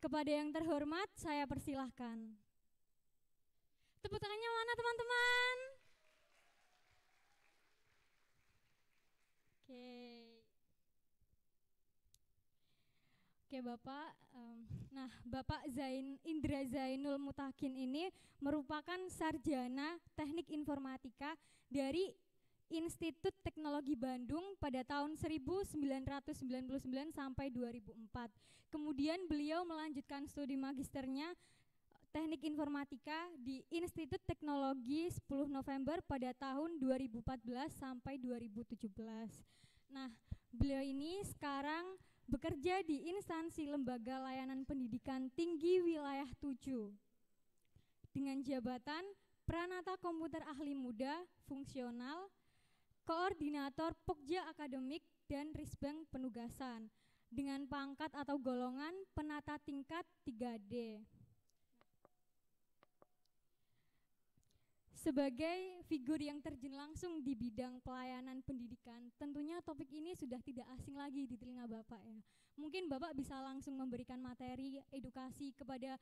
Kepada yang terhormat, saya persilahkan. Tepuk tangannya mana teman-teman? Oke. Oke Bapak, Bapak Indra Zainul Mutakin ini merupakan sarjana teknik informatika dari Institut Teknologi Bandung pada tahun 1999 sampai 2004. Kemudian beliau melanjutkan studi magisternya teknik informatika di Institut Teknologi 10 November pada tahun 2014 sampai 2017. Nah, beliau ini sekarang bekerja di instansi lembaga layanan pendidikan tinggi wilayah 7 dengan jabatan Pranata Komputer Ahli Muda Fungsional, Koordinator Pokja Akademik dan Risbang Penugasan dengan pangkat atau golongan penata tingkat 3D. Sebagai figur yang terjun langsung di bidang pelayanan pendidikan, tentunya topik ini sudah tidak asing lagi di telinga Bapak ya. Mungkin Bapak bisa langsung memberikan materi edukasi kepada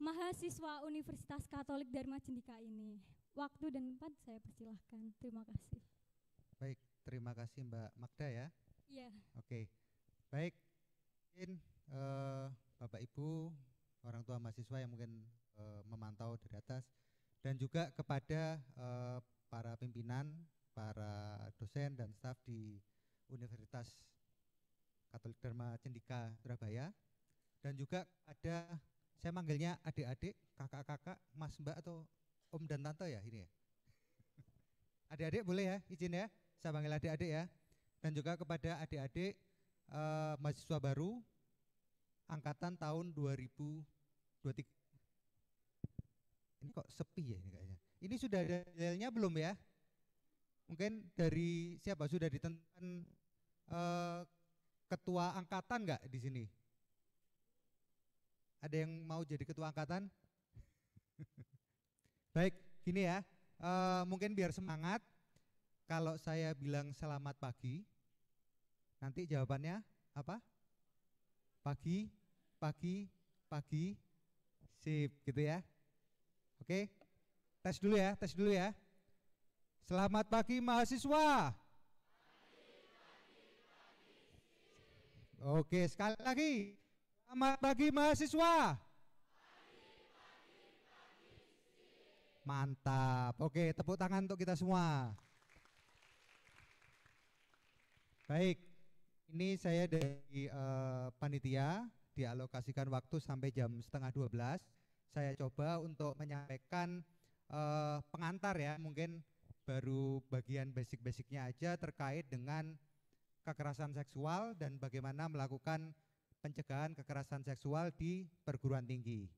mahasiswa Universitas Katolik Dharma Cendika ini. Waktu dan tempat saya persilahkan. Terima kasih. Baik, terima kasih Mbak Magda ya. Iya. Oke, baik. Mungkin Bapak Ibu, orang tua mahasiswa yang mungkin memantau dari atas, dan juga kepada para pimpinan, para dosen dan staf di Universitas Katolik Dharma Cendika Surabaya, dan juga ada, saya manggilnya adik-adik, kakak-kakak, mas mbak atau om dan tante ya ini ya. Adik-adik boleh ya, izin ya, saya panggil adik-adik ya. Dan juga kepada adik-adik mahasiswa baru angkatan tahun 2023. Ini kok sepi ya ini kayaknya. Ini sudah ada dalilnya belum ya? Mungkin dari siapa sudah ditentukan ketua angkatan nggak di sini? Ada yang mau jadi ketua angkatan? Baik, gini ya. Mungkin biar semangat. Kalau saya bilang selamat pagi, nanti jawabannya apa? Pagi, pagi, pagi, sip, gitu ya. Oke, tes dulu ya. Selamat pagi mahasiswa. Oke, sekali lagi. Selamat pagi mahasiswa. Mantap. Oke, tepuk tangan untuk kita semua. Baik, ini saya dari panitia dialokasikan waktu sampai jam 11:30. Saya coba untuk menyampaikan pengantar ya, mungkin baru bagian basic-basicnya aja terkait dengan kekerasan seksual dan bagaimana melakukan pencegahan kekerasan seksual di perguruan tinggi.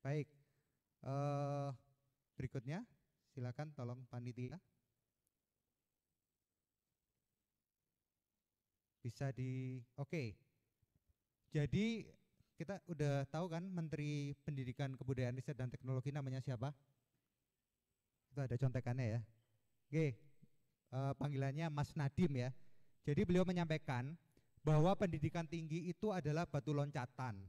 Baik, berikutnya silakan tolong panitia. Bisa oke. Jadi kita udah tahu kan Menteri Pendidikan Kebudayaan Riset dan Teknologi namanya siapa? Itu ada contekannya ya. Oke, panggilannya Mas Nadiem ya. Jadi beliau menyampaikan bahwa pendidikan tinggi itu adalah batu loncatan.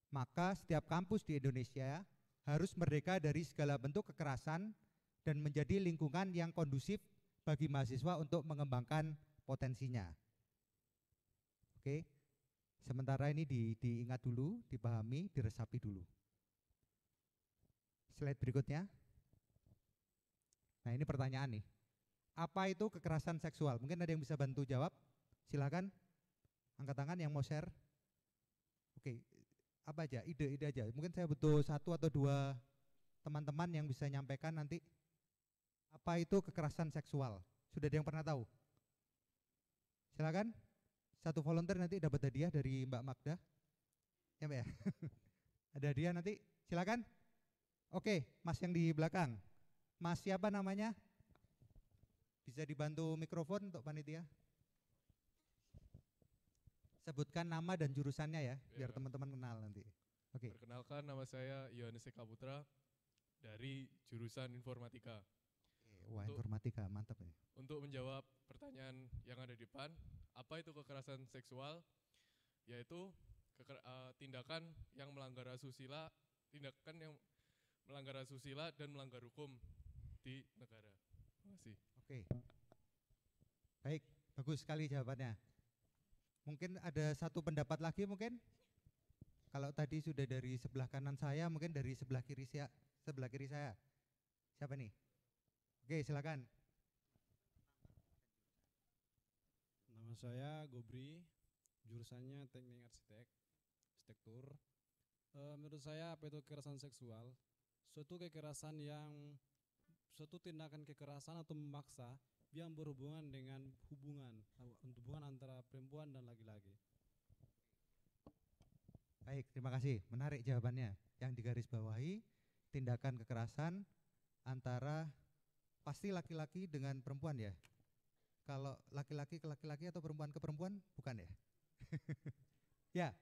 Maka setiap kampus di Indonesia harus merdeka dari segala bentuk kekerasan dan menjadi lingkungan yang kondusif bagi mahasiswa untuk mengembangkan potensinya. Oke. Sementara ini diingat dulu, dipahami, diresapi dulu. Slide berikutnya. Nah ini pertanyaan nih. Apa itu kekerasan seksual? Mungkin ada yang bisa bantu jawab? Silakan. Angkat tangan yang mau share. Oke, apa aja? Ide-ide aja. Mungkin saya butuh 1 atau 2 teman-teman yang bisa nyampaikan nanti. Apa itu kekerasan seksual? Sudah ada yang pernah tahu? Silakan. 1 volunteer nanti dapat hadiah dari Mbak Magda. Ya Mbak ya. Ada hadiah nanti, silakan. Oke, Mas yang di belakang. Mas siapa namanya? Bisa dibantu mikrofon untuk panitia? Sebutkan nama dan jurusannya ya, biar teman-teman kenal nanti. Oke. Perkenalkan, nama saya Yohanes Eka Putra dari jurusan informatika. Wah, informatika mantap ya. Untuk menjawab pertanyaan yang ada di depan, apa itu kekerasan seksual? Yaitu tindakan yang melanggar asusila, dan melanggar hukum di negara. Terima kasih. Oke. Baik, bagus sekali jawabannya. Mungkin ada satu pendapat lagi mungkin? Kalau tadi sudah dari sebelah kanan saya, mungkin dari sebelah kiri saya. Siapa nih? Oke, silakan. Nama saya Gobri, jurusannya Teknik Arsitektur. Menurut saya apa itu kekerasan seksual? Suatu tindakan kekerasan atau memaksa yang berhubungan dengan hubungan antara perempuan dan laki-laki. Baik, terima kasih. Menarik jawabannya. Yang digarisbawahi, tindakan kekerasan antara pasti laki-laki dengan perempuan ya? Kalau laki-laki ke laki-laki atau perempuan ke perempuan, bukan ya?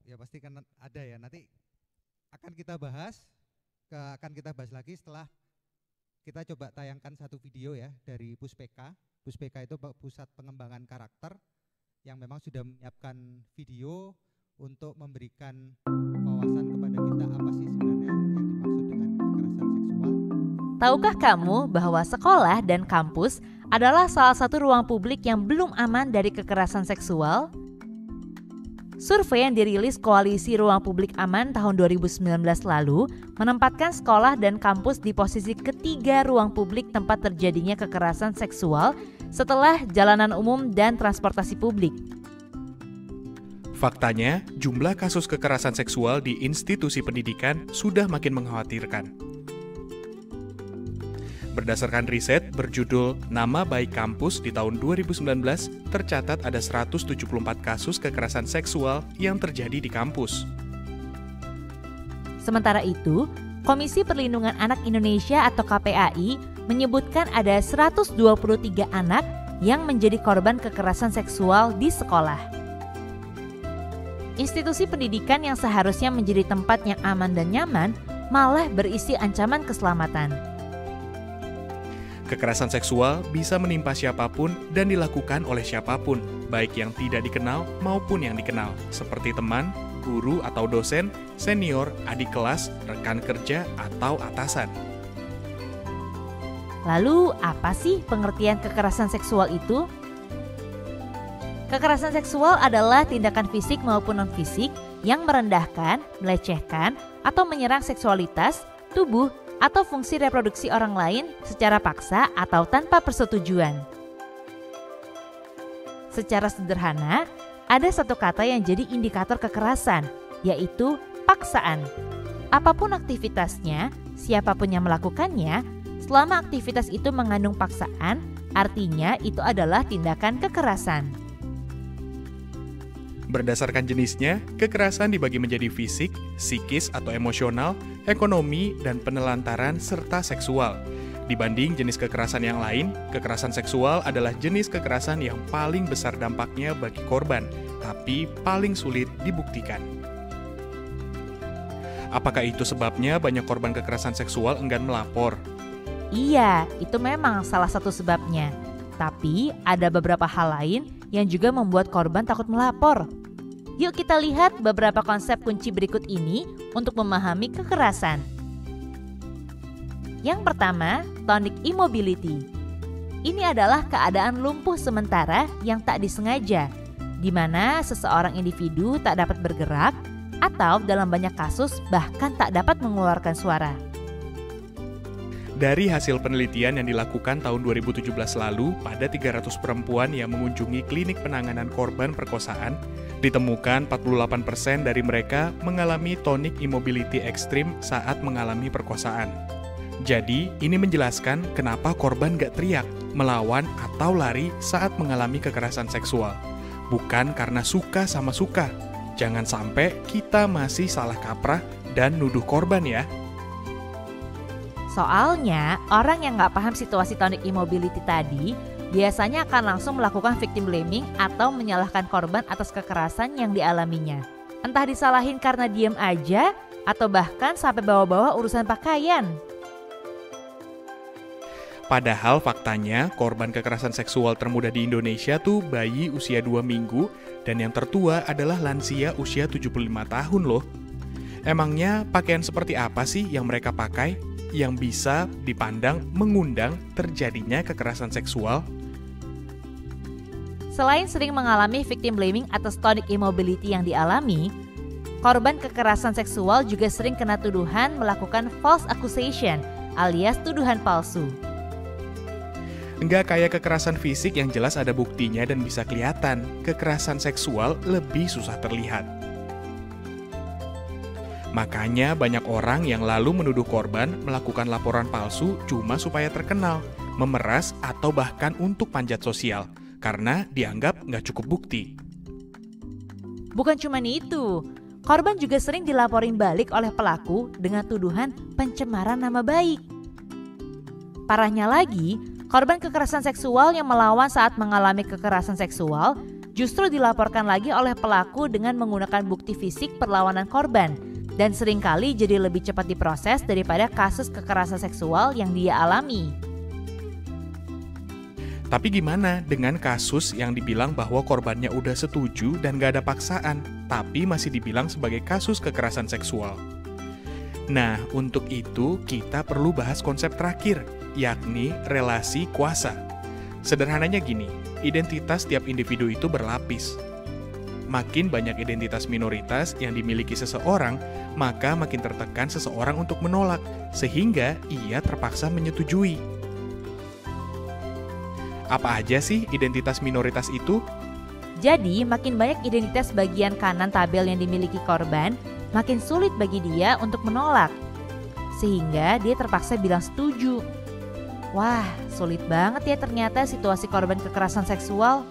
Ya pasti kan ada ya. Nanti akan kita bahas lagi setelah kita coba tayangkan satu video ya dari Puspeka. Puspeka itu pusat pengembangan karakter yang memang sudah menyiapkan video untuk memberikan wawasan kepada kita apa sih sebenarnya yang dimaksud dengan kekerasan seksual. Tahukah kamu bahwa sekolah dan kampus adalah salah satu ruang publik yang belum aman dari kekerasan seksual? Survei yang dirilis Koalisi Ruang Publik Aman tahun 2019 lalu menempatkan sekolah dan kampus di posisi ketiga ruang publik tempat terjadinya kekerasan seksual setelah jalanan umum dan transportasi publik. Faktanya, jumlah kasus kekerasan seksual di institusi pendidikan sudah makin mengkhawatirkan. Berdasarkan riset berjudul Nama Baik Kampus di tahun 2019, tercatat ada 174 kasus kekerasan seksual yang terjadi di kampus. Sementara itu, Komisi Perlindungan Anak Indonesia atau KPAI menyebutkan ada 123 anak yang menjadi korban kekerasan seksual di sekolah. Institusi pendidikan yang seharusnya menjadi tempat yang aman dan nyaman malah berisi ancaman keselamatan. Kekerasan seksual bisa menimpa siapapun dan dilakukan oleh siapapun, baik yang tidak dikenal maupun yang dikenal, seperti teman, guru atau dosen, senior, adik kelas, rekan kerja, atau atasan. Lalu, apa sih pengertian kekerasan seksual itu? Kekerasan seksual adalah tindakan fisik maupun non-fisik yang merendahkan, melecehkan, atau menyerang seksualitas, tubuh, atau fungsi reproduksi orang lain secara paksa atau tanpa persetujuan. Secara sederhana, ada satu kata yang jadi indikator kekerasan, yaitu paksaan. Apapun aktivitasnya, siapapun yang melakukannya, selama aktivitas itu mengandung paksaan, artinya itu adalah tindakan kekerasan. Berdasarkan jenisnya, kekerasan dibagi menjadi fisik, psikis atau emosional, ekonomi, dan penelantaran serta seksual. Dibanding jenis kekerasan yang lain, kekerasan seksual adalah jenis kekerasan yang paling besar dampaknya bagi korban, tapi paling sulit dibuktikan. Apakah itu sebabnya banyak korban kekerasan seksual enggan melapor? Iya, itu memang salah satu sebabnya. Tapi ada beberapa hal lain yang juga membuat korban takut melapor. Yuk kita lihat beberapa konsep kunci berikut ini untuk memahami kekerasan. Yang pertama, tonic immobility. Ini adalah keadaan lumpuh sementara yang tak disengaja, di mana seseorang individu tak dapat bergerak atau dalam banyak kasus bahkan tak dapat mengeluarkan suara. Dari hasil penelitian yang dilakukan tahun 2017 lalu pada 300 perempuan yang mengunjungi klinik penanganan korban perkosaan, ditemukan 48% dari mereka mengalami tonic immobility ekstrim saat mengalami perkosaan. Jadi, ini menjelaskan kenapa korban gak teriak, melawan, atau lari saat mengalami kekerasan seksual. Bukan karena suka sama suka. Jangan sampai kita masih salah kaprah dan nuduh korban ya. Soalnya, orang yang nggak paham situasi tonic immobility tadi biasanya akan langsung melakukan victim blaming atau menyalahkan korban atas kekerasan yang dialaminya. Entah disalahin karena diem aja atau bahkan sampai bawa-bawa urusan pakaian. Padahal faktanya korban kekerasan seksual termuda di Indonesia tuh bayi usia 2 minggu dan yang tertua adalah lansia usia 75 tahun loh. Emangnya pakaian seperti apa sih yang mereka pakai yang bisa dipandang mengundang terjadinya kekerasan seksual? Selain sering mengalami victim blaming atas tonic immobility yang dialami, korban kekerasan seksual juga sering kena tuduhan melakukan false accusation alias tuduhan palsu. Nggak kayak kekerasan fisik yang jelas ada buktinya dan bisa kelihatan, kekerasan seksual lebih susah terlihat. Makanya banyak orang yang lalu menuduh korban melakukan laporan palsu cuma supaya terkenal, memeras atau bahkan untuk panjat sosial, karena dianggap nggak cukup bukti. Bukan cuma itu, korban juga sering dilaporin balik oleh pelaku dengan tuduhan pencemaran nama baik. Parahnya lagi, korban kekerasan seksual yang melawan saat mengalami kekerasan seksual justru dilaporkan lagi oleh pelaku dengan menggunakan bukti fisik perlawanan korban dan seringkali jadi lebih cepat diproses daripada kasus kekerasan seksual yang dia alami. Tapi gimana dengan kasus yang dibilang bahwa korbannya udah setuju dan gak ada paksaan, tapi masih dibilang sebagai kasus kekerasan seksual? Nah, untuk itu kita perlu bahas konsep terakhir, yakni relasi kuasa. Sederhananya gini, identitas tiap individu itu berlapis. Makin banyak identitas minoritas yang dimiliki seseorang, maka makin tertekan seseorang untuk menolak, sehingga ia terpaksa menyetujui. Apa aja sih identitas minoritas itu? Jadi, makin banyak identitas bagian kanan tabel yang dimiliki korban, makin sulit bagi dia untuk menolak. Sehingga dia terpaksa bilang setuju. Wah, sulit banget ya ternyata situasi korban kekerasan seksual.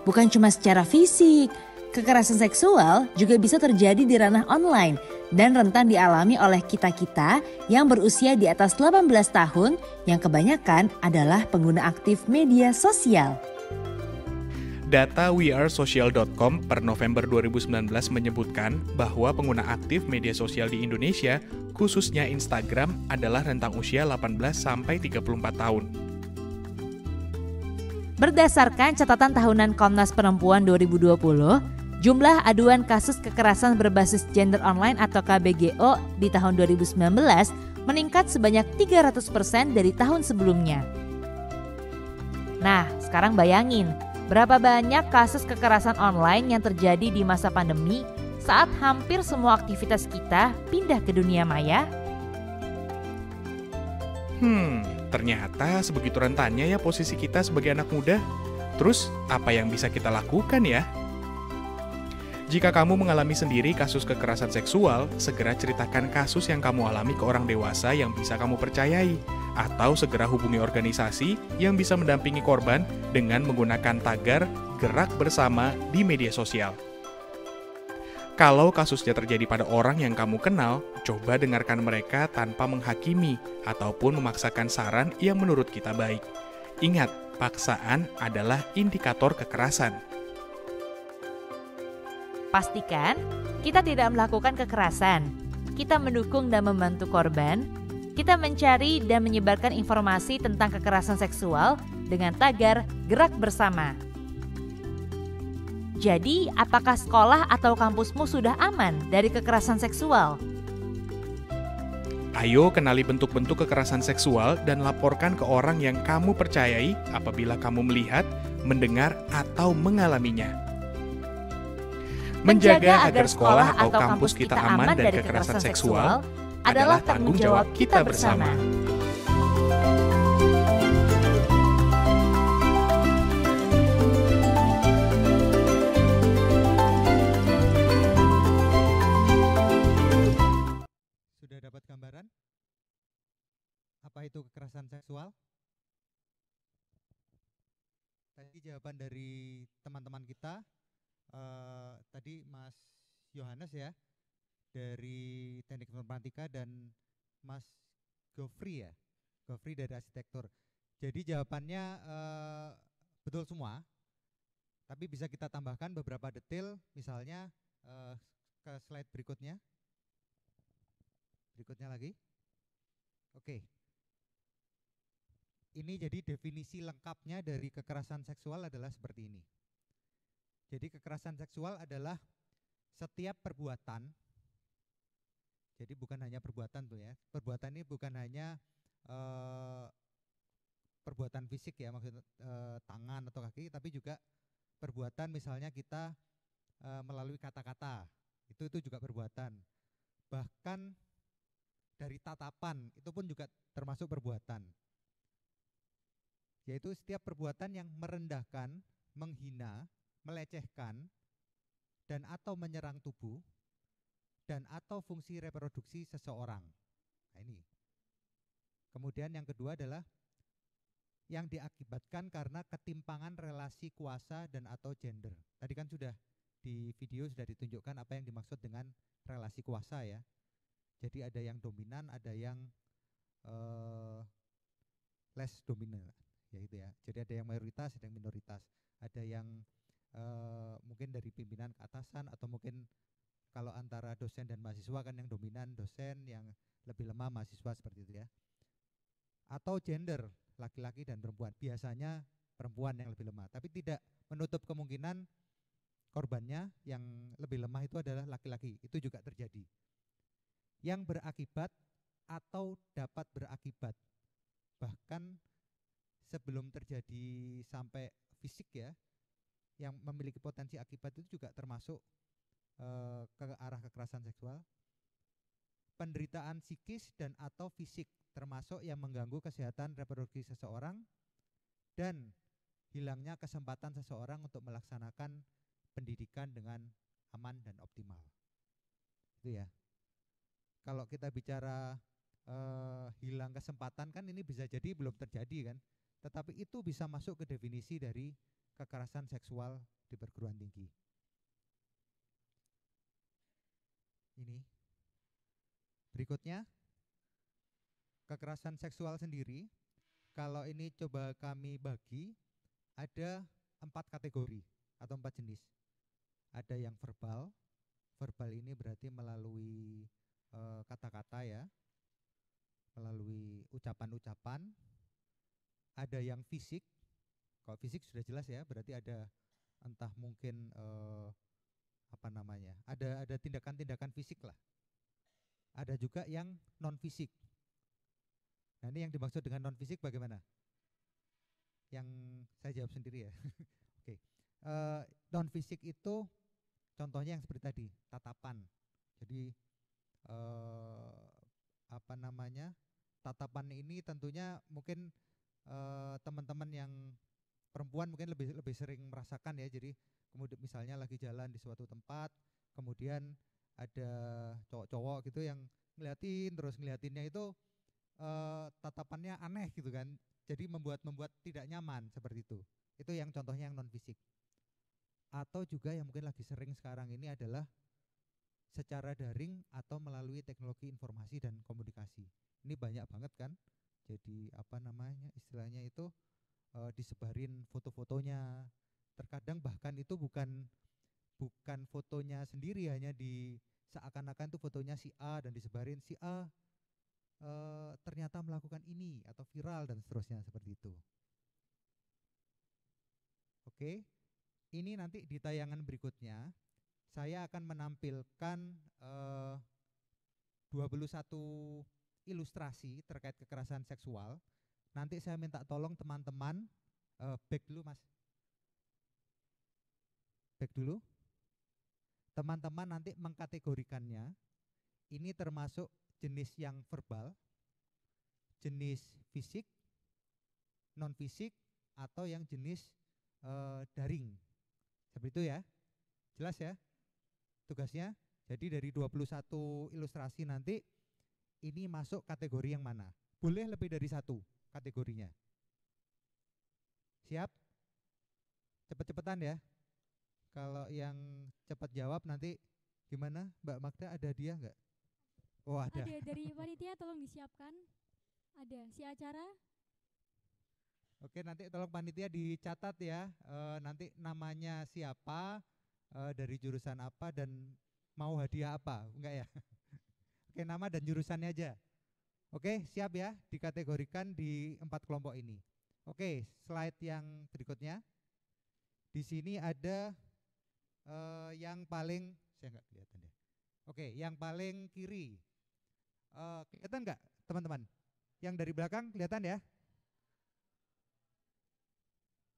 Bukan cuma secara fisik, kekerasan seksual juga bisa terjadi di ranah online dan rentan dialami oleh kita-kita yang berusia di atas 18 tahun yang kebanyakan adalah pengguna aktif media sosial. Data wearesocial.com per November 2019 menyebutkan bahwa pengguna aktif media sosial di Indonesia, khususnya Instagram, adalah rentang usia 18 sampai 34 tahun. Berdasarkan catatan tahunan Komnas Perempuan 2020, jumlah aduan kasus kekerasan berbasis gender online atau KBGO di tahun 2019 meningkat sebanyak 300% dari tahun sebelumnya. Nah, sekarang bayangin, berapa banyak kasus kekerasan online yang terjadi di masa pandemi saat hampir semua aktivitas kita pindah ke dunia maya? Ternyata sebegitu rentannya ya posisi kita sebagai anak muda. Terus, apa yang bisa kita lakukan ya? Jika kamu mengalami sendiri kasus kekerasan seksual, segera ceritakan kasus yang kamu alami ke orang dewasa yang bisa kamu percayai, atau segera hubungi organisasi yang bisa mendampingi korban dengan menggunakan tagar gerak bersama di media sosial. Kalau kasusnya terjadi pada orang yang kamu kenal, coba dengarkan mereka tanpa menghakimi ataupun memaksakan saran yang menurut kita baik. Ingat, paksaan adalah indikator kekerasan. Pastikan kita tidak melakukan kekerasan. Kita mendukung dan membantu korban. Kita mencari dan menyebarkan informasi tentang kekerasan seksual dengan tagar gerak bersama. Jadi, apakah sekolah atau kampusmu sudah aman dari kekerasan seksual? Ayo kenali bentuk-bentuk kekerasan seksual dan laporkan ke orang yang kamu percayai apabila kamu melihat, mendengar, atau mengalaminya. Menjaga agar sekolah atau kampus kita aman dari kekerasan seksual adalah tanggung jawab kita bersama. Sudah dapat gambaran apa itu kekerasan seksual? Tadi jawaban dari teman-teman kita, tadi Mas Yohanes ya, dari Teknik Informatika, dan Mas Gofri ya, Gofri dari Arsitektur. Jadi jawabannya betul semua, tapi bisa kita tambahkan beberapa detail, misalnya ke slide berikutnya. Berikutnya lagi. Oke. Ini jadi definisi lengkapnya dari kekerasan seksual adalah seperti ini. Jadi kekerasan seksual adalah setiap perbuatan, jadi bukan hanya perbuatan tuh ya, perbuatan ini bukan hanya perbuatan fisik ya, maksudnya tangan atau kaki, tapi juga perbuatan misalnya kita melalui kata-kata, itu juga perbuatan. Bahkan dari tatapan, itu pun juga termasuk perbuatan. Yaitu setiap perbuatan yang merendahkan, menghina, melecehkan, dan atau menyerang tubuh, dan atau fungsi reproduksi seseorang. Nah ini. Kemudian yang kedua adalah yang diakibatkan karena ketimpangan relasi kuasa dan atau gender. Tadi kan sudah di video sudah ditunjukkan apa yang dimaksud dengan relasi kuasa ya. Jadi ada yang dominan, ada yang less dominan. Ya itu ya. Jadi ada yang mayoritas, ada yang minoritas, ada yang mungkin dari pimpinan ke atasan, atau mungkin kalau antara dosen dan mahasiswa kan yang dominan dosen, yang lebih lemah mahasiswa, seperti itu ya. Atau gender, laki-laki dan perempuan, biasanya perempuan yang lebih lemah, tapi tidak menutup kemungkinan korbannya yang lebih lemah itu adalah laki-laki, itu juga terjadi. Yang berakibat atau dapat berakibat, bahkan sebelum terjadi sampai fisik ya, yang memiliki potensi akibat itu juga termasuk ke arah kekerasan seksual. Penderitaan psikis dan atau fisik, termasuk yang mengganggu kesehatan reproduksi seseorang dan hilangnya kesempatan seseorang untuk melaksanakan pendidikan dengan aman dan optimal. Itu ya. Kalau kita bicara hilang kesempatan kan ini bisa jadi belum terjadi kan, tetapi itu bisa masuk ke definisi dari kekerasan seksual di perguruan tinggi. Ini. Berikutnya, kekerasan seksual sendiri, kalau ini coba kami bagi, ada 4 kategori atau 4 jenis. Ada yang verbal, verbal ini berarti melalui kata-kata ya, melalui ucapan-ucapan. Ada yang fisik, kalau fisik sudah jelas ya, berarti ada entah mungkin ada tindakan-tindakan fisik lah. Ada juga yang non fisik. Nah ini yang dimaksud dengan non fisik bagaimana? Yang saya jawab sendiri ya. Oke. Non fisik itu contohnya yang seperti tadi, tatapan. Jadi tatapan ini tentunya mungkin teman-teman yang perempuan mungkin lebih sering merasakan ya. Jadi kemudian misalnya lagi jalan di suatu tempat, kemudian ada cowok-cowok gitu yang ngeliatinnya itu tatapannya aneh gitu kan. Jadi membuat tidak nyaman seperti itu. Itu yang contohnya yang non fisik. Atau juga yang mungkin lagi sering sekarang ini adalah secara daring atau melalui teknologi informasi dan komunikasi. Ini banyak banget kan. Jadi istilahnya itu disebarin foto-fotonya. Terkadang bahkan itu bukan fotonya sendiri, hanya di seakan-akan itu fotonya si A dan disebarin si A ternyata melakukan ini atau viral dan seterusnya seperti itu. Oke, ini nanti di tayangan berikutnya saya akan menampilkan 21 ilustrasi terkait kekerasan seksual. Nanti saya minta tolong teman-teman back dulu Mas. Back dulu. Teman-teman nanti mengkategorikannya. Ini termasuk jenis yang verbal, jenis fisik, non fisik, atau yang jenis daring. Seperti itu ya. Jelas ya tugasnya? Jadi dari 21 ilustrasi nanti ini masuk kategori yang mana? Boleh lebih dari 1 kategorinya. Siap? Cepet-cepetan ya. Kalau yang cepat jawab nanti gimana? Mbak Magda, ada dia enggak? Oh ada. Ada dari panitia, tolong disiapkan. Ada si acara. Oke, nanti tolong panitia dicatat ya. Nanti namanya siapa, dari jurusan apa, dan mau hadiah apa? Enggak ya? Oke, nama dan jurusannya aja. Oke, siap ya, dikategorikan di 4 kelompok ini. Oke, slide yang berikutnya. Di sini ada yang paling, saya nggak kelihatan deh. Oke, yang paling kiri. Kelihatan nggak teman-teman? Yang dari belakang kelihatan ya?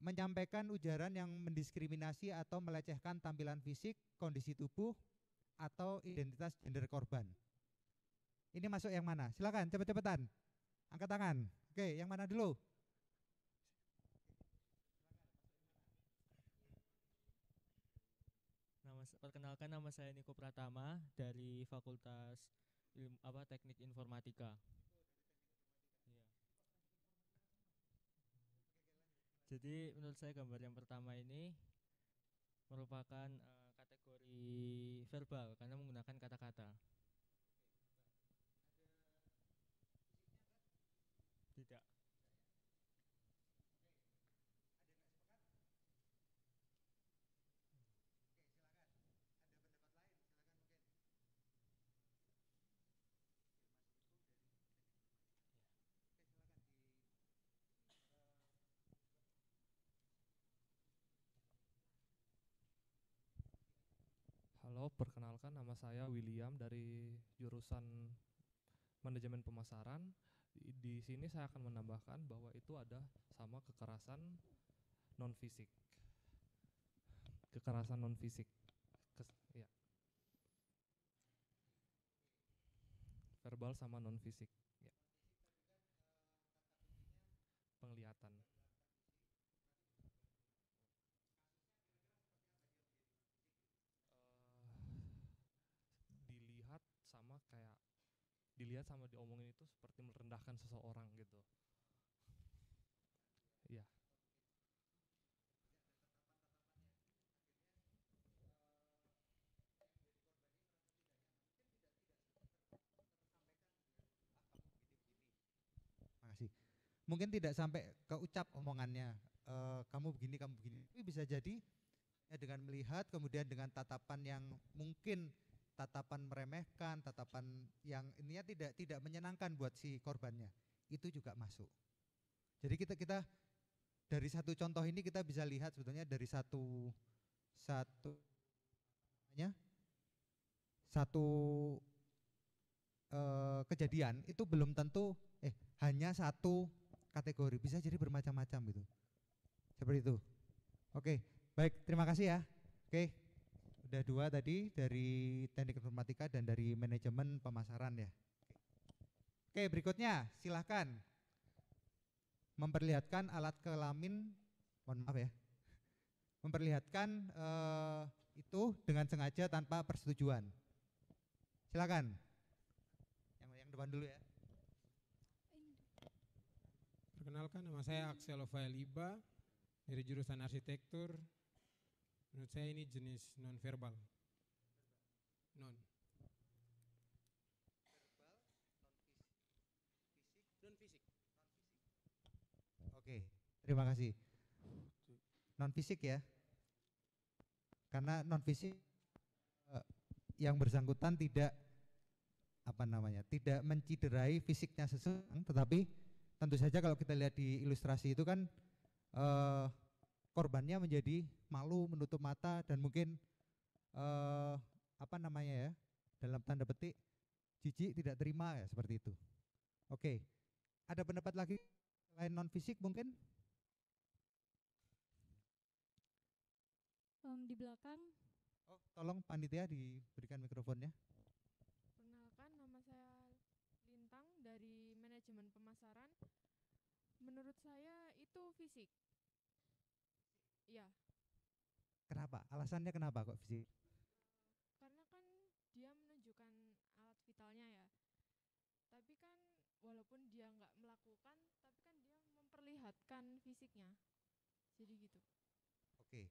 Menyampaikan ujaran yang mendiskriminasi atau melecehkan tampilan fisik, kondisi tubuh, atau identitas gender korban. Ini masuk yang mana? Silakan cepet-cepetan. Angkat tangan. Oke, yang mana dulu? Perkenalkan, nama saya Niko Pratama dari Fakultas Teknik Informatika. Iya. Jadi menurut saya gambar yang pertama ini merupakan kategori verbal karena menggunakan kata-kata. Tidak. Halo, perkenalkan nama saya William dari jurusan Manajemen Pemasaran. Di sini saya akan menambahkan bahwa itu ada sama kekerasan non fisik. Kekerasan non fisik. Ya. Verbal sama non fisik, ya. Penglihatan. Dilihat sama diomongin itu seperti merendahkan seseorang gitu. Iya. Makasih. Mungkin tidak sampai ke ucap omongannya, kamu begini, kamu begini. Tapi bisa jadi ya, dengan melihat, kemudian dengan tatapan yang mungkin tatapan meremehkan, tatapan yang ininya tidak menyenangkan buat si korbannya, itu juga masuk. Jadi kita dari satu contoh ini kita bisa lihat sebetulnya dari satu kejadian itu belum tentu hanya satu kategori, bisa jadi bermacam-macam gitu. Seperti itu. Oke, baik, terima kasih ya. Oke. Udah 2 tadi dari teknik informatika dan dari manajemen pemasaran ya. Oke, berikutnya silahkan memperlihatkan alat kelamin, mohon maaf ya, memperlihatkan itu dengan sengaja tanpa persetujuan. Silakan. Yang depan dulu ya. Perkenalkan, nama saya Axel Ovailiba dari jurusan arsitektur. Menurut saya ini jenis non-verbal. Non-fisik. Oke, terima kasih. Non-fisik ya. Karena non-fisik yang bersangkutan tidak tidak menciderai fisiknya seseorang, tetapi tentu saja kalau kita lihat di ilustrasi itu kan korbannya menjadi malu, menutup mata, dan mungkin dalam tanda petik jijik, tidak terima ya, seperti itu. Oke, ada pendapat lagi selain non fisik mungkin? Di belakang. Oh, tolong panitia diberikan mikrofonnya. Perkenalkan, nama saya Lintang dari manajemen pemasaran. Menurut saya itu fisik. Iya. Kenapa? Alasannya kenapa kok fisik? Karena kan dia menunjukkan alat vitalnya ya. Tapi kan walaupun dia nggak melakukan, tapi kan dia memperlihatkan fisiknya. Jadi gitu. Oke.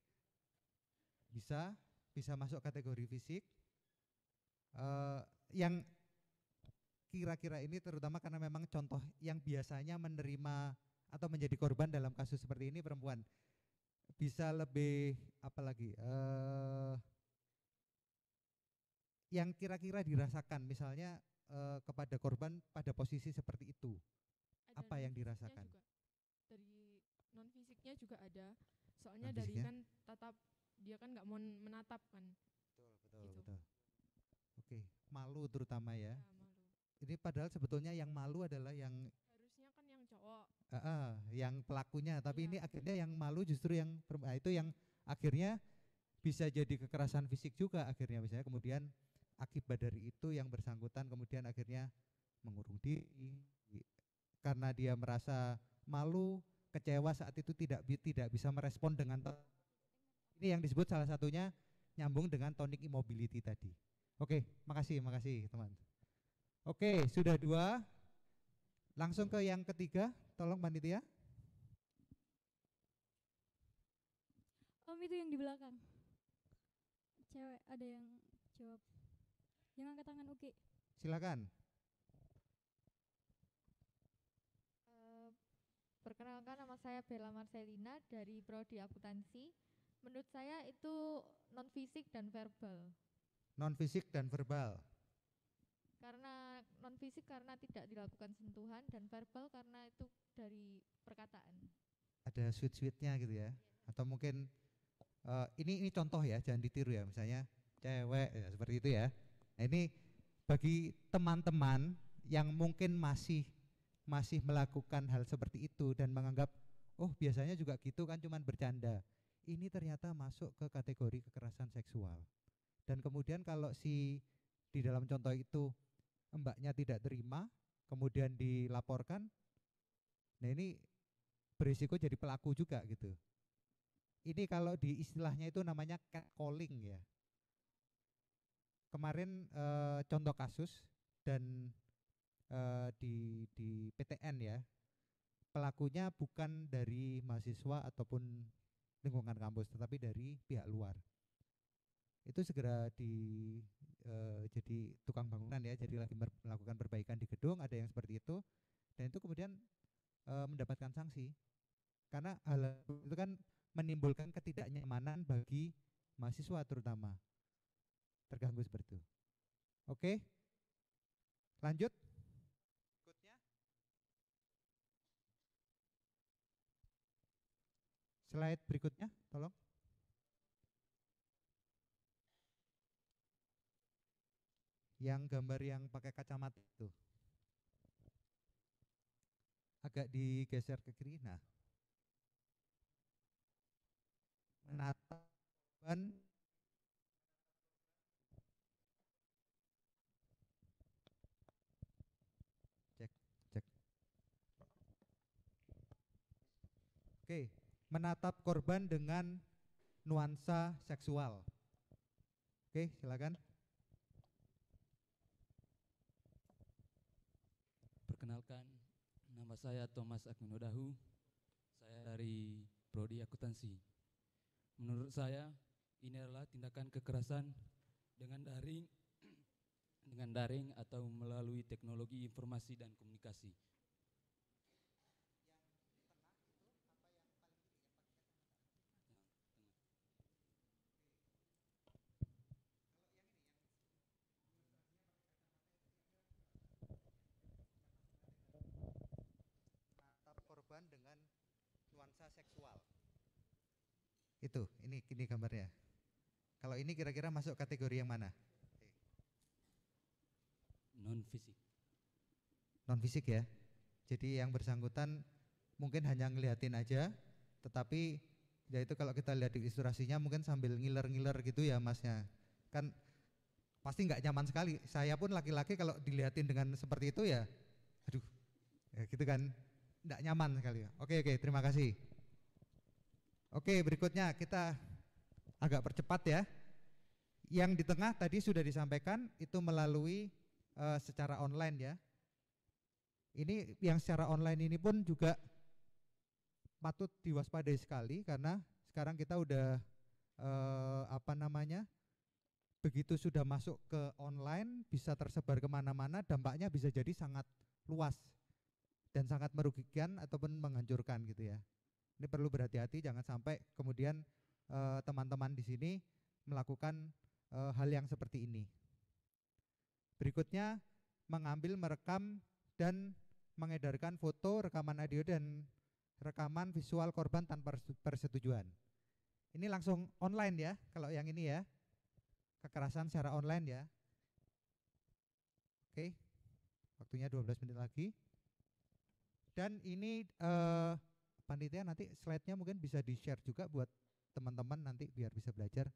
Bisa masuk kategori fisik. Yang kira-kira ini terutama karena memang contoh yang biasanya menerima atau menjadi korban dalam kasus seperti ini perempuan. Bisa lebih yang kira-kira dirasakan, misalnya kepada korban pada posisi seperti itu? Ada Apa yang non-fisiknya dirasakan? juga. Dari non fisiknya juga ada. Soalnya dari Non-fisiknya? kan tatap dia kan nggak mau menatap kan. Betul, Gitu. betul. Oke, malu terutama ya. Ya, malu. Ini padahal sebetulnya yang malu adalah yang Harusnya kan yang cowok. yang pelakunya, tapi Iya. ini akhirnya yang malu justru yang itu yang akhirnya bisa jadi kekerasan fisik juga akhirnya, misalnya kemudian akibat dari itu yang bersangkutan kemudian akhirnya mengurung diri karena dia merasa malu, kecewa saat itu tidak bisa merespon dengan ini yang disebut salah satunya nyambung dengan tonic immobility tadi. Oke, makasih teman. Oke, sudah 2. Langsung ke yang ketiga, tolong panitia. Om itu yang di belakang. Cewek ada yang jawab. Yang angkat tangan, oke. Silakan. Perkenalkan, nama saya Bella Marcelina dari Prodi Akuntansi. Menurut saya itu non fisik dan verbal. Non fisik dan verbal. Karena non fisik karena tidak dilakukan sentuhan, dan verbal karena itu dari perkataan. Ada sweet-sweetnya gitu ya. Atau mungkin ini contoh ya, jangan ditiru ya, misalnya cewek ya, seperti itu ya. Nah, ini bagi teman-teman yang mungkin masih melakukan hal seperti itu dan menganggap oh biasanya juga gitu kan, cuman bercanda. Ini ternyata masuk ke kategori kekerasan seksual. Dan kemudian kalau di dalam contoh itu mbaknya tidak terima, kemudian dilaporkan, nah ini berisiko jadi pelaku juga gitu. Ini kalau di istilahnya itu namanya catcalling ya. Kemarin contoh kasus dan di PTN ya, pelakunya bukan dari mahasiswa ataupun lingkungan kampus, tetapi dari pihak luar. Itu segera jadi tukang bangunan ya, jadi lagi melakukan perbaikan di gedung, ada yang seperti itu, dan itu kemudian mendapatkan sanksi karena hal itu kan menimbulkan ketidaknyamanan bagi mahasiswa terutama, terganggu seperti itu. Oke, lanjut. Berikutnya, slide berikutnya, tolong. Yang gambar yang pakai kacamata itu agak digeser ke kiri. Nah, menatap ban cek. Oke, menatap korban dengan nuansa seksual. Oke, silakan. Perkenalkan, nama saya Thomas Agnunodahu. Saya dari Prodi Akuntansi. Menurut saya, ini adalah tindakan kekerasan dengan daring atau melalui teknologi informasi dan komunikasi. Korban dengan nuansa seksual. Itu, ini gambarnya. Kalau ini kira-kira masuk kategori yang mana? Non fisik. Non fisik ya. Jadi yang bersangkutan mungkin hanya ngeliatin aja, tetapi ya itu kalau kita lihat di ilustrasinya mungkin sambil ngiler-ngiler gitu ya masnya. Kan pasti nggak nyaman sekali. Saya pun laki-laki kalau dilihatin dengan seperti itu ya, aduh, ya gitu kan. Tidak nyaman sekali. Oke, terima kasih. Oke, berikutnya kita agak percepat ya. Yang di tengah tadi sudah disampaikan itu melalui secara online ya. Ini yang secara online ini pun juga patut diwaspadai sekali karena sekarang kita udah begitu sudah masuk ke online bisa tersebar kemana-mana, dampaknya bisa jadi sangat luas dan sangat merugikan ataupun menghancurkan gitu ya. Ini perlu berhati-hati, jangan sampai kemudian teman-teman di sini melakukan hal yang seperti ini. Berikutnya mengambil, merekam, dan mengedarkan foto, rekaman audio, dan rekaman visual korban tanpa persetujuan. Ini langsung online ya, kalau yang ini ya, kekerasan secara online ya. Oke, waktunya 12 menit lagi. Dan ini panitia nanti slide-nya mungkin bisa di-share juga buat teman-teman nanti biar bisa belajar.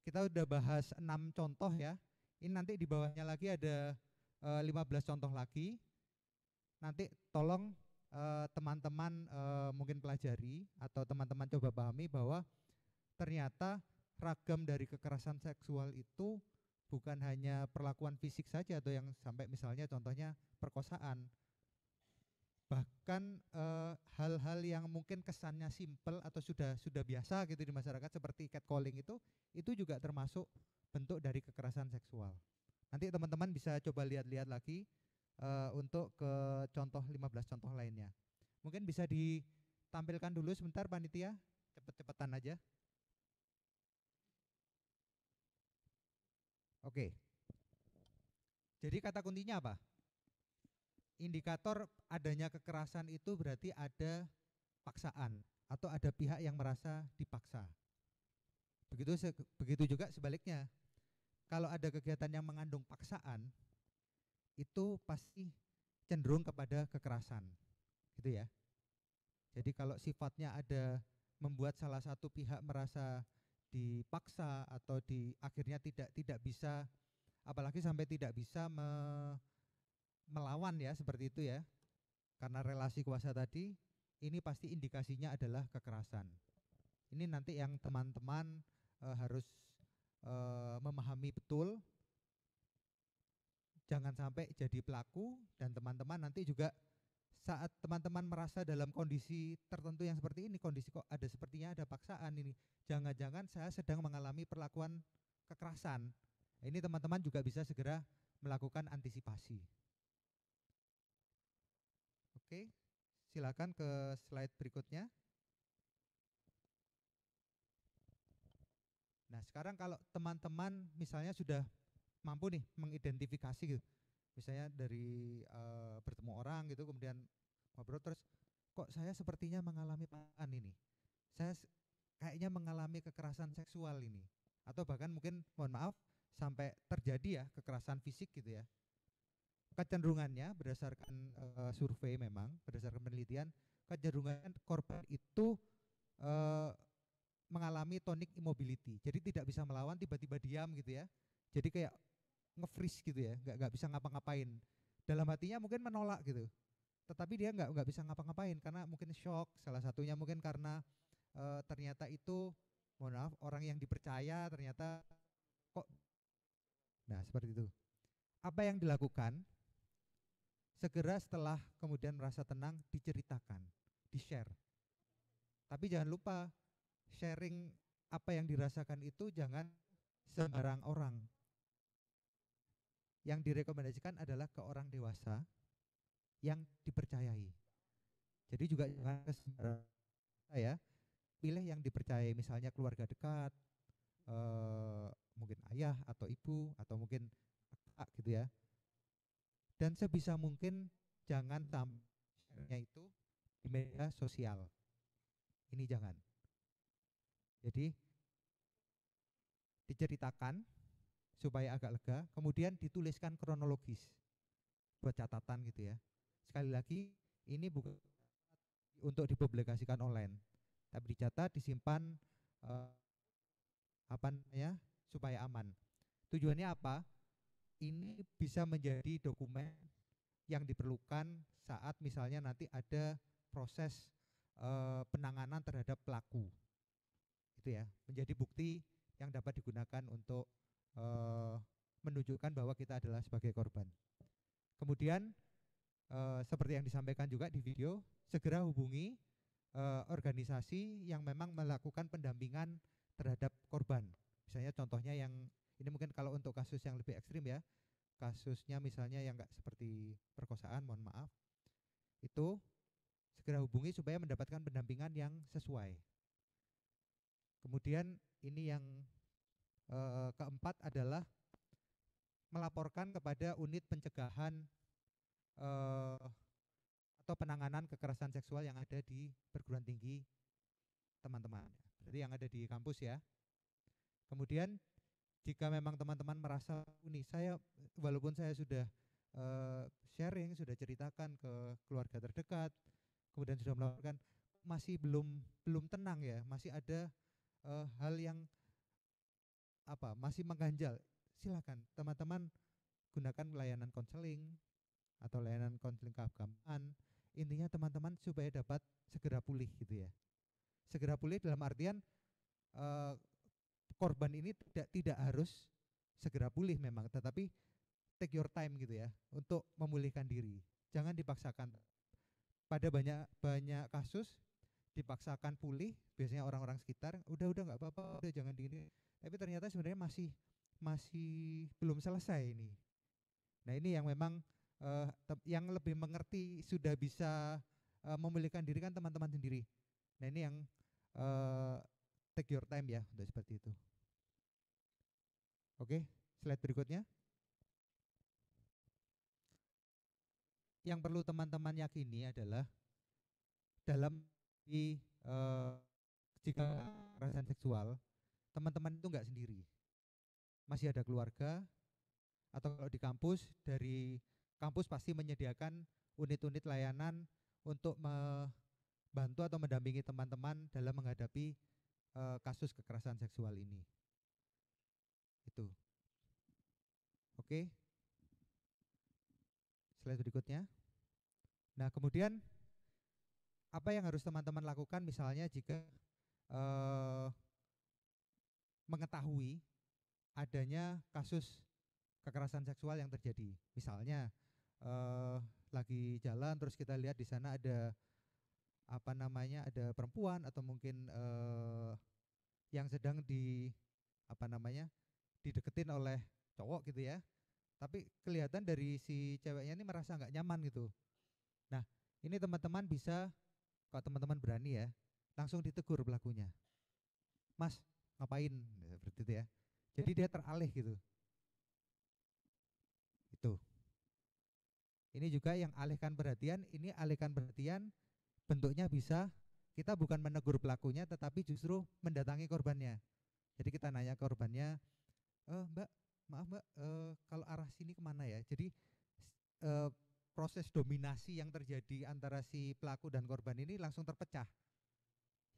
Kita udah bahas 6 contoh ya. Ini nanti di bawahnya lagi ada 15 contoh lagi. Nanti tolong teman-teman mungkin pelajari atau teman-teman coba pahami bahwa ternyata ragam dari kekerasan seksual itu bukan hanya perlakuan fisik saja atau yang sampai misalnya contohnya perkosaan. Bahkan hal-hal yang mungkin kesannya simpel atau sudah biasa gitu di masyarakat seperti catcalling itu juga termasuk bentuk dari kekerasan seksual. Nanti teman-teman bisa coba lihat-lihat lagi untuk ke contoh 15 contoh lainnya. Mungkin bisa ditampilkan dulu sebentar panitia, cepet-cepetan aja. Oke. Jadi kata kuncinya apa? Indikator adanya kekerasan itu berarti ada paksaan atau ada pihak yang merasa dipaksa. Begitu juga sebaliknya. Kalau ada kegiatan yang mengandung paksaan, itu pasti cenderung kepada kekerasan. Gitu ya. Jadi kalau sifatnya ada membuat salah satu pihak merasa dipaksa atau akhirnya tidak bisa, apalagi sampai tidak bisa melawan ya, seperti itu ya, karena relasi kuasa tadi, ini pasti indikasinya adalah kekerasan. Ini nanti yang teman-teman harus memahami betul, jangan sampai jadi pelaku, dan teman-teman nanti juga saat teman-teman merasa dalam kondisi tertentu yang seperti ini, kondisi kok ada sepertinya ada paksaan ini, jangan-jangan saya sedang mengalami perlakuan kekerasan. Ini teman-teman juga bisa segera melakukan antisipasi. Oke, silakan ke slide berikutnya. Nah, sekarang kalau teman-teman misalnya sudah mampu nih mengidentifikasi gitu, misalnya dari bertemu orang gitu, kemudian ngobrol terus, kok saya sepertinya mengalami paksaan ini, saya kayaknya mengalami kekerasan seksual ini, atau bahkan mungkin mohon maaf sampai terjadi ya kekerasan fisik gitu ya. Kecenderungannya berdasarkan survei, memang berdasarkan penelitian, kecenderungan korban itu mengalami tonic immobility, jadi tidak bisa melawan, tiba-tiba diam gitu ya, jadi kayak nge-freeze gitu ya, nggak bisa ngapa-ngapain. Dalam hatinya mungkin menolak gitu, tetapi dia nggak bisa ngapa-ngapain karena mungkin shock. Salah satunya mungkin karena ternyata itu, mohon maaf, orang yang dipercaya ternyata kok. Nah seperti itu. Apa yang dilakukan? Segera setelah kemudian merasa tenang, diceritakan, di-share. Tapi jangan lupa sharing apa yang dirasakan itu jangan sembarang orang. Yang direkomendasikan adalah ke orang dewasa yang dipercayai. Jadi juga jangan ke sembarang ya, pilih yang dipercayai, misalnya keluarga dekat, mungkin ayah atau ibu atau mungkin kakak gitu ya. Dan sebisa mungkin jangan sampai itu di media sosial. Ini jangan. Jadi diceritakan supaya agak lega, kemudian dituliskan kronologis buat catatan gitu ya. Sekali lagi, ini bukan untuk dipublikasikan online, tapi dicatat, disimpan supaya aman. Tujuannya apa? Ini bisa menjadi dokumen yang diperlukan saat misalnya nanti ada proses penanganan terhadap pelaku, itu ya, menjadi bukti yang dapat digunakan untuk menunjukkan bahwa kita adalah sebagai korban. Kemudian seperti yang disampaikan juga di video, segera hubungi organisasi yang memang melakukan pendampingan terhadap korban. Misalnya contohnya yang ini mungkin kalau untuk kasus yang lebih ekstrim ya, kasusnya misalnya yang enggak seperti perkosaan, mohon maaf, itu segera hubungi supaya mendapatkan pendampingan yang sesuai. Kemudian ini yang keempat adalah melaporkan kepada unit pencegahan atau penanganan kekerasan seksual yang ada di perguruan tinggi teman-teman. Jadi yang ada di kampus ya. Kemudian jika memang teman-teman merasa ini saya walaupun saya sudah sharing, sudah ceritakan ke keluarga terdekat, kemudian sudah melaporkan, masih belum tenang ya, masih ada hal yang masih mengganjal, silakan teman-teman gunakan layanan konseling atau layanan konseling keagamaan. Intinya teman-teman supaya dapat segera pulih gitu ya. Segera pulih dalam artian korban ini tidak harus segera pulih memang, tetapi take your time gitu ya untuk memulihkan diri. Jangan dipaksakan. Pada banyak kasus dipaksakan pulih, biasanya orang-orang sekitar udah nggak apa-apa, udah jangan digini. Tapi ternyata sebenarnya masih belum selesai ini. Nah ini yang memang yang lebih mengerti sudah bisa memulihkan diri kan teman-teman sendiri. Nah ini yang take your time ya untuk seperti itu. Oke, slide berikutnya. Yang perlu teman-teman yakini adalah dalam jika kekerasan seksual, teman-teman itu enggak sendiri. Masih ada keluarga, atau kalau di kampus, dari kampus pasti menyediakan unit-unit layanan untuk membantu atau mendampingi teman-teman dalam menghadapi kasus kekerasan seksual ini. Itu. Oke. Slide berikutnya. Nah, kemudian apa yang harus teman-teman lakukan misalnya jika mengetahui adanya kasus kekerasan seksual yang terjadi. Misalnya lagi jalan terus kita lihat di sana ada ada perempuan atau mungkin yang sedang dideketin oleh cowok gitu ya. Tapi kelihatan dari si ceweknya ini merasa nggak nyaman gitu. Nah, ini teman-teman bisa, kalau teman-teman berani ya, langsung ditegur pelakunya. Mas, ngapain? Seperti itu ya. Jadi dia teralih gitu. Itu. Ini juga yang alihkan perhatian, bentuknya bisa kita bukan menegur pelakunya tetapi justru mendatangi korbannya. Jadi kita nanya ke korbannya, Mbak, maaf Mbak, kalau arah sini kemana ya? Jadi proses dominasi yang terjadi antara si pelaku dan korban ini langsung terpecah.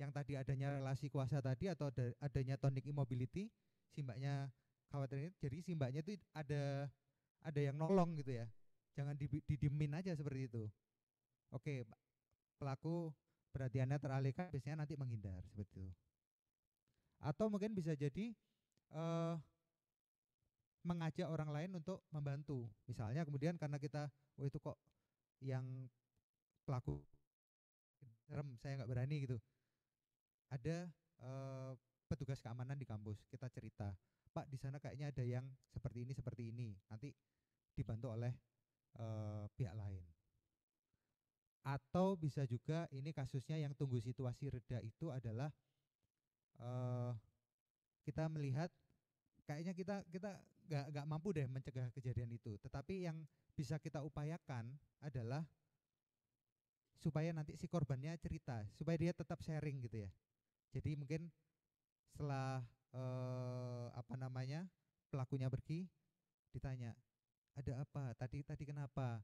Yang tadi adanya relasi kuasa tadi atau adanya tonic immobility, si mbaknya khawatir ini, jadi si mbaknya itu ada yang nolong gitu ya. Jangan didiemin aja seperti itu. Oke, pelaku perhatiannya teralihkan, biasanya nanti menghindar seperti itu. Atau mungkin bisa jadi mengajak orang lain untuk membantu. Misalnya kemudian karena kita, itu kok yang pelaku serem, saya nggak berani gitu. Ada petugas keamanan di kampus, kita cerita, Pak di sana kayaknya ada yang seperti ini, nanti dibantu oleh pihak lain. Atau bisa juga ini kasusnya yang tunggu situasi reda itu adalah kita melihat kayaknya kita nggak mampu deh mencegah kejadian itu. Tetapi yang bisa kita upayakan adalah supaya nanti si korbannya cerita, supaya dia tetap sharing gitu ya. Jadi mungkin setelah pelakunya pergi, ditanya, ada apa? Tadi kenapa?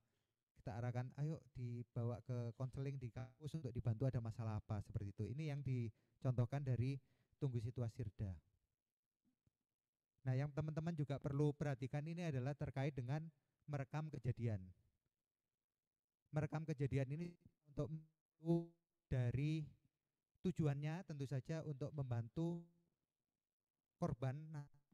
Kita arahkan, ayo dibawa ke konseling di kampus untuk dibantu, ada masalah apa, seperti itu. Ini yang dicontohkan dari tunggu situasi reda. Nah, yang teman-teman juga perlu perhatikan ini adalah terkait dengan merekam kejadian. Merekam kejadian ini untuk dari tujuannya tentu saja untuk membantu korban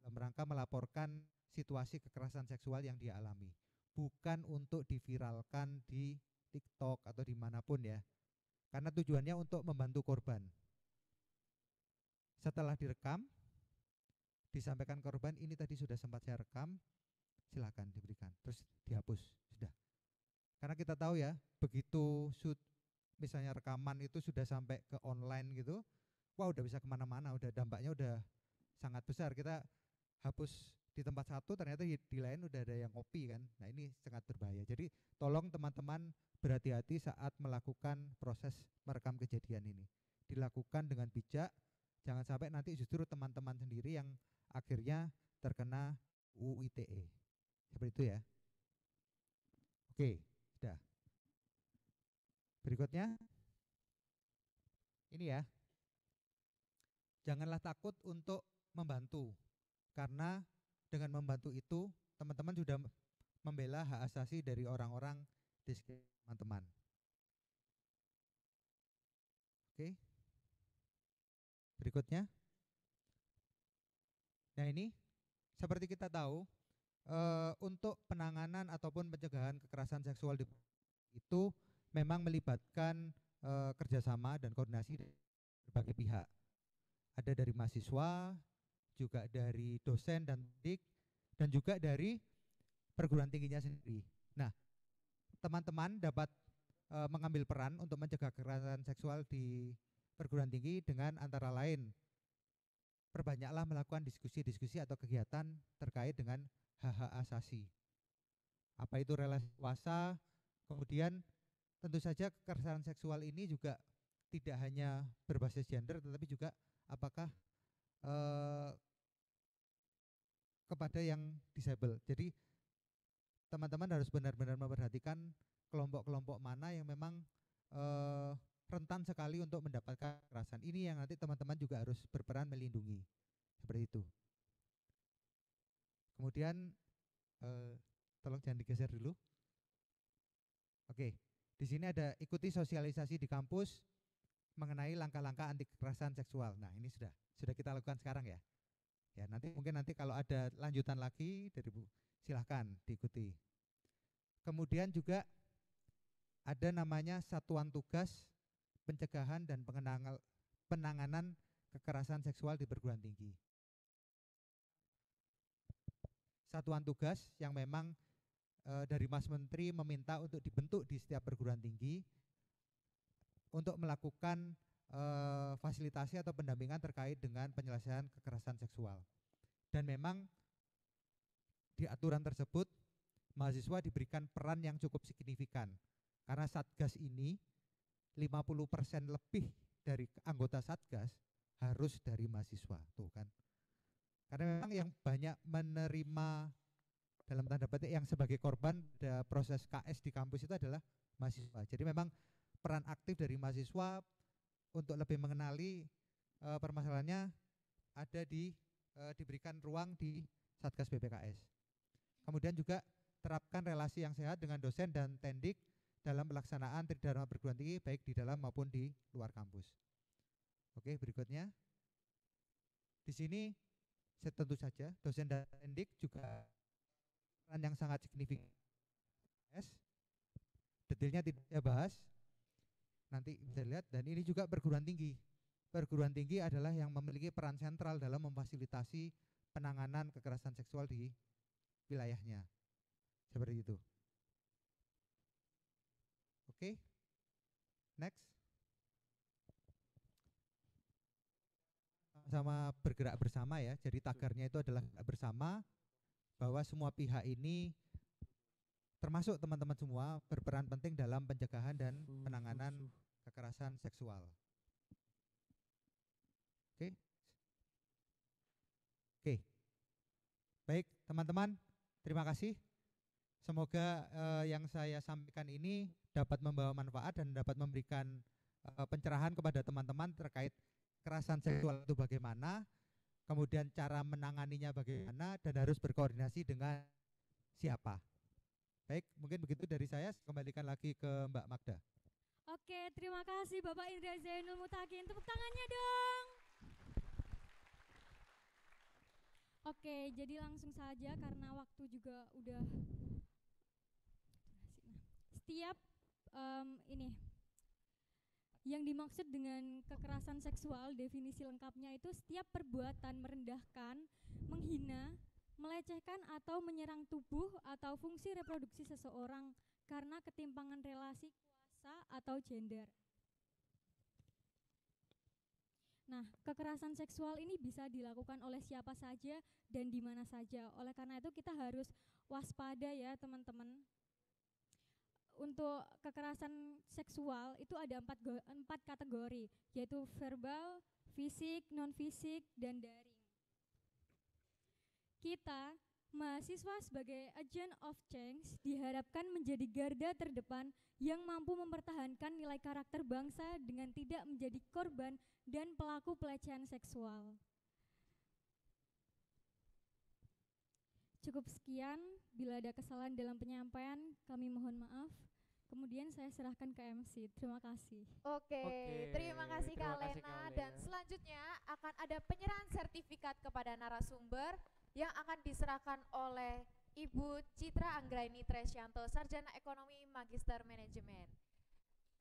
dalam rangka melaporkan situasi kekerasan seksual yang dia alami, bukan untuk diviralkan di TikTok atau dimanapun ya, karena tujuannya untuk membantu korban. Setelah direkam, disampaikan korban, ini tadi sudah sempat saya rekam, silakan diberikan, terus dihapus, sudah. Karena kita tahu ya, begitu misalnya rekaman itu sudah sampai ke online gitu, wah udah bisa kemana-mana, udah dampaknya udah sangat besar. Kita hapus di tempat satu ternyata di lain udah ada yang ngopi kan. Nah ini sangat berbahaya. Jadi tolong teman-teman berhati-hati saat melakukan proses merekam kejadian ini. Dilakukan dengan bijak, jangan sampai nanti justru teman-teman sendiri yang akhirnya terkena UU ITE. Seperti itu ya. Oke, sudah. Berikutnya ini ya. Janganlah takut untuk membantu, karena dengan membantu itu teman-teman sudah membela hak asasi dari orang-orang di sekitar teman-teman. Oke. Berikutnya. Nah ini seperti kita tahu untuk penanganan ataupun pencegahan kekerasan seksual itu memang melibatkan kerjasama dan koordinasi dari berbagai pihak. Ada dari mahasiswa, juga dari dosen dan pendidik, dan juga dari perguruan tingginya sendiri. Nah, teman-teman dapat mengambil peran untuk mencegah kekerasan seksual di perguruan tinggi dengan antara lain perbanyaklah melakukan diskusi-diskusi atau kegiatan terkait dengan hak-hak asasi. Apa itu relasi kuasa? Kemudian tentu saja kekerasan seksual ini juga tidak hanya berbasis gender, tetapi juga apakah kepada yang disable. Jadi teman-teman harus benar-benar memperhatikan kelompok-kelompok mana yang memang rentan sekali untuk mendapatkan kekerasan. Ini yang nanti teman-teman juga harus berperan melindungi. Seperti itu. Kemudian tolong jangan digeser dulu. Oke, di sini ada ikuti sosialisasi di kampus mengenai langkah-langkah anti kekerasan seksual. Nah, ini sudah kita lakukan sekarang ya. Ya, nanti kalau ada lanjutan lagi dari Bu, silahkan diikuti. Kemudian juga ada namanya satuan tugas pencegahan dan penanganan kekerasan seksual di perguruan tinggi. Satuan tugas yang memang dari Mas Menteri meminta untuk dibentuk di setiap perguruan tinggi untuk melakukan fasilitasi atau pendampingan terkait dengan penyelesaian kekerasan seksual. Dan memang di aturan tersebut mahasiswa diberikan peran yang cukup signifikan karena Satgas ini 50% lebih dari anggota Satgas harus dari mahasiswa, tuh kan. Karena memang yang banyak menerima dalam tanda petik yang sebagai korban pada proses KS di kampus itu adalah mahasiswa. Jadi memang peran aktif dari mahasiswa untuk lebih mengenali permasalahannya ada diberikan ruang di Satgas BPKS. Kemudian juga terapkan relasi yang sehat dengan dosen dan tendik dalam pelaksanaan tridharma perguruan tinggi baik di dalam maupun di luar kampus. Oke, berikutnya. Di sini tentu saja dosen dan tendik juga peran yang sangat signifikan. Detailnya tidak saya bahas. Nanti bisa lihat, dan ini juga perguruan tinggi. Perguruan tinggi adalah yang memiliki peran sentral dalam memfasilitasi penanganan kekerasan seksual di wilayahnya. Seperti itu. Oke. Next. Sama bergerak bersama ya. Jadi tagarnya itu adalah bersama, bahwa semua pihak ini termasuk teman-teman semua berperan penting dalam pencegahan dan penanganan kekerasan seksual. Oke. Oke. Baik, teman-teman, terima kasih. Semoga yang saya sampaikan ini dapat membawa manfaat dan dapat memberikan pencerahan kepada teman-teman terkait kekerasan seksual itu bagaimana, kemudian cara menanganinya bagaimana, dan harus berkoordinasi dengan siapa. Baik, mungkin begitu dari saya. Kembalikan lagi ke Mbak Magda. Oke, terima kasih Bapak Indra Zainul Mutakin. Tepuk tangannya dong. Oke, jadi langsung saja karena waktu juga udah setiap ini yang dimaksud dengan kekerasan seksual, definisi lengkapnya itu setiap perbuatan merendahkan, menghina, melecehkan atau menyerang tubuh atau fungsi reproduksi seseorang karena ketimpangan relasi kuasa atau gender. Nah, kekerasan seksual ini bisa dilakukan oleh siapa saja dan di mana saja. Oleh karena itu kita harus waspada ya teman-teman. Untuk kekerasan seksual itu ada empat kategori, yaitu verbal, fisik, non-fisik, dan daring. Kita, mahasiswa sebagai agent of change, diharapkan menjadi garda terdepan yang mampu mempertahankan nilai karakter bangsa dengan tidak menjadi korban dan pelaku pelecehan seksual. Cukup sekian, bila ada kesalahan dalam penyampaian, kami mohon maaf. Kemudian saya serahkan ke MC. Terima kasih. Oke, terima kasih Kak Lena. Dan selanjutnya akan ada penyerahan sertifikat kepada narasumber yang akan diserahkan oleh Ibu Citra Anggraini Tresyanto, Sarjana Ekonomi Magister Manajemen.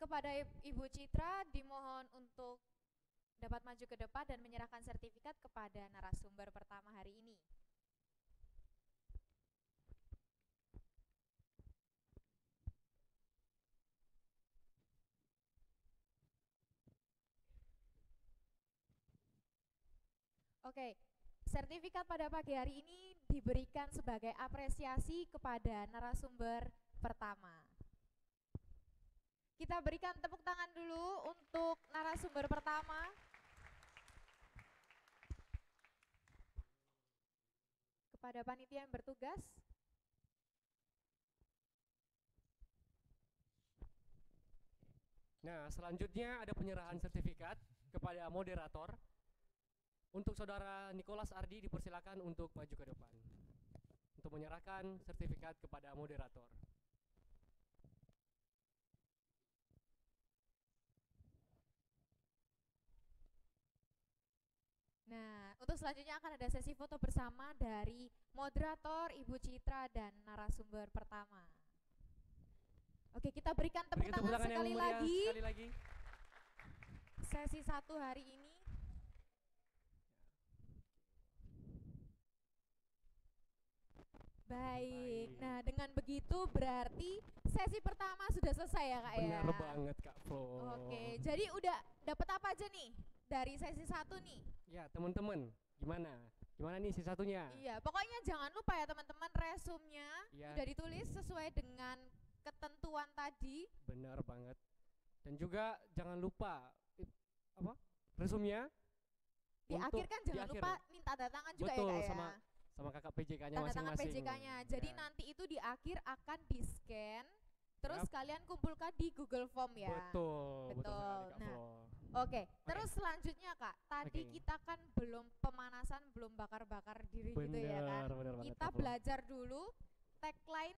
Kepada Ibu Citra dimohon untuk dapat maju ke depan dan menyerahkan sertifikat kepada narasumber pertama hari ini. Oke, sertifikat pada pagi hari ini diberikan sebagai apresiasi kepada narasumber pertama. Kita berikan tepuk tangan dulu untuk narasumber pertama. Kepada panitia yang bertugas. Nah, selanjutnya ada penyerahan sertifikat kepada moderator. Untuk saudara Nicholas Ardi dipersilakan untuk maju ke depan untuk menyerahkan sertifikat kepada moderator. Nah, untuk selanjutnya akan ada sesi foto bersama dari moderator Ibu Citra dan narasumber pertama. Oke, kita berikan tepuk tangan sekali lagi. Sesi 1 hari ini. Baik, nah dengan begitu berarti sesi pertama sudah selesai ya Kak ya? Benar banget Kak Flo. Oke, jadi udah dapat apa aja nih dari sesi 1 nih? Ya teman-teman, gimana? Gimana nih sesi satunya? Iya, pokoknya jangan lupa ya teman-teman, resumnya udah ditulis sesuai dengan ketentuan tadi. Benar banget. Dan juga jangan lupa, resumnya di akhir kan jangan lupa minta tanda tangan juga ya Kak ya? Sama kakak PJK-nya tanda masing-masing. Tangan PJK-nya. Jadi nanti itu di akhir akan di-scan, terus kalian kumpulkan di Google Form ya. Betul. Nah, oke. Terus selanjutnya Kak, tadi kita kan belum pemanasan, belum bakar-bakar diri gitu ya kan. Kita belajar dulu tagline